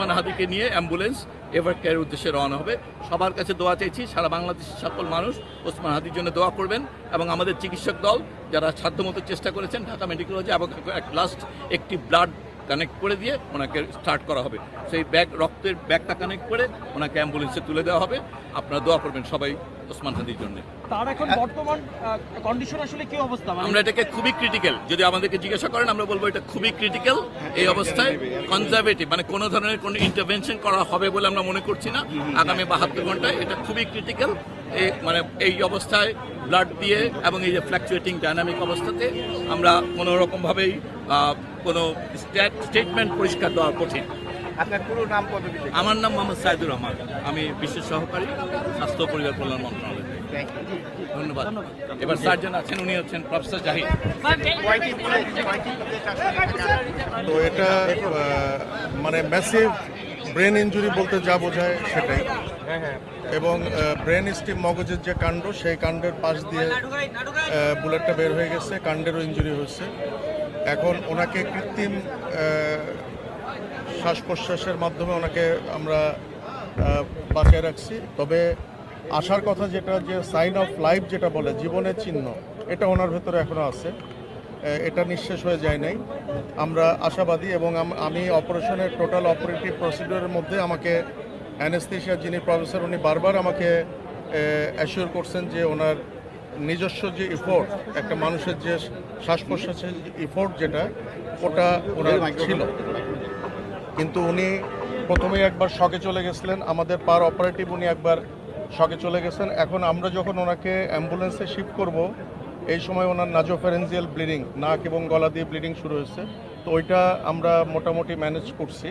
ওসমান হাদিকে নিয়ে ambulance ever কেয়ারের উদ্দেশ্যে রওনা হবে। সবার কাছে দোয়া চাইছি, সারা বাংলাদেশের সকল মানুষ ওসমান হাদির জন্য দোয়া করবেন এবং আমাদের চিকিৎসক দল যারা সাধ্যমতো চেষ্টা করেছেন ঢাকা মেডিকেল কলেজে এবং লাস্ট একটি ব্লাড কানেক্ট করে দিয়ে ওনাকে স্টার্ট করা হবে। সেই রক্তের ব্যাগটা কানেক্ট করে ওনাকে অ্যাম্বুলেন্সে তুলে দেওয়া হবে। আপনারা দোয়া করবেন সবাই ওসমান হাদির জন্য। তার এখন বর্তমান কন্ডিশন আসলে কি অবস্থা? আমরা এটাকে খুবই ক্রিটিক্যাল, যদি আমাদেরকে জিজ্ঞাসা করেন আমরা বলবো এটা খুবই ক্রিটিক্যাল। এই অবস্থায় কনজারভেটিভ মানে কোনো ধরনের কোনো ইন্টারভেনশন করা হবে বলে আমরা মনে করছি না আগামী 72 ঘন্টায়। এটা খুবই ক্রিটিক্যাল। এই অবস্থায় ব্লাড দিয়ে এবং এই যে ফ্ল্যাকচুয়েটিং ডায়নামিক অবস্থাতে আমরা কোনো রকমভাবেই কোনো স্টেটমেন্ট পরিষ্কার দেওয়া কঠিন। আপনার পুরো নাম পদবি? আমার নাম মোহাম্মদ সাইদুর রহমান, আমি বিশেষ সহকারী স্বাস্থ্য ও পরিবার কল্যাণ মন্ত্রণালয়। ধন্যবাদ। এবার সার্জন আছেন, উনি হচ্ছেন প্রফেসর জাহিদ। তো এটা মানে ম্যাসিভ ব্রেন ইনজুরি বলতে যা বোঝায় সেটাই, এবং ব্রেন স্টিম মগজের যে কাণ্ড সেই কাণ্ডের পাশ দিয়ে বুলেটটা বের হয়ে গেছে, কাণ্ডেরও ইনজুরি হয়েছে। এখন ওনাকে কৃত্রিম শ্বাস প্রশ্বাসের মাধ্যমে ওনাকে আমরা বাঁচিয়ে রাখছি। তবে আসার কথা যেটা, যে সাইন অফ লাইফ যেটা বলে জীবনের চিহ্ন, এটা ওনার ভেতরে এখনও আছে, এটা নিঃশেষ হয়ে যায় নাই। আমরা আশাবাদী এবং আমি অপারেশনের টোটাল অপারেটিভ প্রসিডিওরের মধ্যে আমাকে অ্যানেস্থেশিয়ার যিনি প্রফেসর উনি বারবার আমাকে অ্যাসিওর করছেন যে ওনার নিজস্ব যে ইফোর্ট, একটা মানুষের যে শ্বাস প্রশ্বাসের ইফোর্ট যেটা, ওটা ওনার ছিল। কিন্তু উনি প্রথমেই একবার শকে চলে গেছিলেন, আমাদের পার অপারেটিভ উনি একবার শকে চলে গেছেন। এখন আমরা যখন ওনাকে অ্যাম্বুলেন্সে শিফট করব, এই সময় ওনার নাজোফ্যারেঞ্জিয়াল ব্লিডিং, নাক এবং গলা দিয়ে ব্লিডিং শুরু হয়েছে। তো ওইটা আমরা মোটামুটি ম্যানেজ করছি।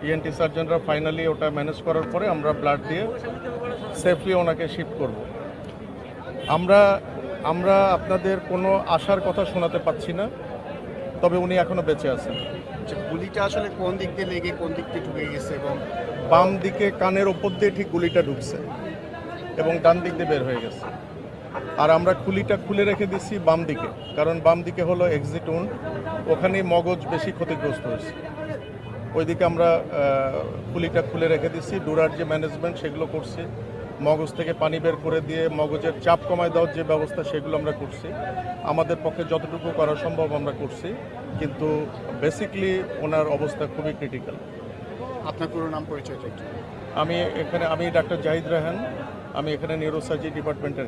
ইএনটি সার্জনরা ফাইনালি ওটা ম্যানেজ করার পরে আমরা ব্লাড দিয়ে সেফলি ওনাকে শিফট করব। আমরা আপনাদের কোনো আশার কথা শোনাতে পাচ্ছি না, তবে উনি এখনও বেঁচে আছেন। গুলিটা আসলে কোন দিক দিয়ে লেগে কোন দিক দিয়ে ঢুকে গেছে? এবং বাম দিকে কানের ওপর দিয়ে ঠিক গুলিটা ঢুকছে এবং ডান দিক দিয়ে বের হয়ে গেছে। আর আমরা খুলিটা খুলে রেখে দিচ্ছি বাম দিকে, কারণ বাম দিকে হলো এক্সিট উন্ড, ওখানেই মগজ বেশি ক্ষতিগ্রস্ত হয়েছে। ওইদিকে আমরা খুলিটা খুলে রেখে দিচ্ছি। ডুরার যে ম্যানেজমেন্ট সেগুলো করছি, মগজ থেকে পানি বের করে দিয়ে মগজের চাপ কমায় দেওয়ার যে ব্যবস্থা সেগুলো আমরা করছি। আমাদের পক্ষে যতটুকু করা সম্ভব আমরা করছি, কিন্তু বেসিকলি ওনার অবস্থা খুবই ক্রিটিক্যাল। আপনার পুরো নাম পরিচয়? আমি ডাক্তার জাহিদ রায়হান, আমি এখানে নিউরোসার্জারি ডিপার্টমেন্টের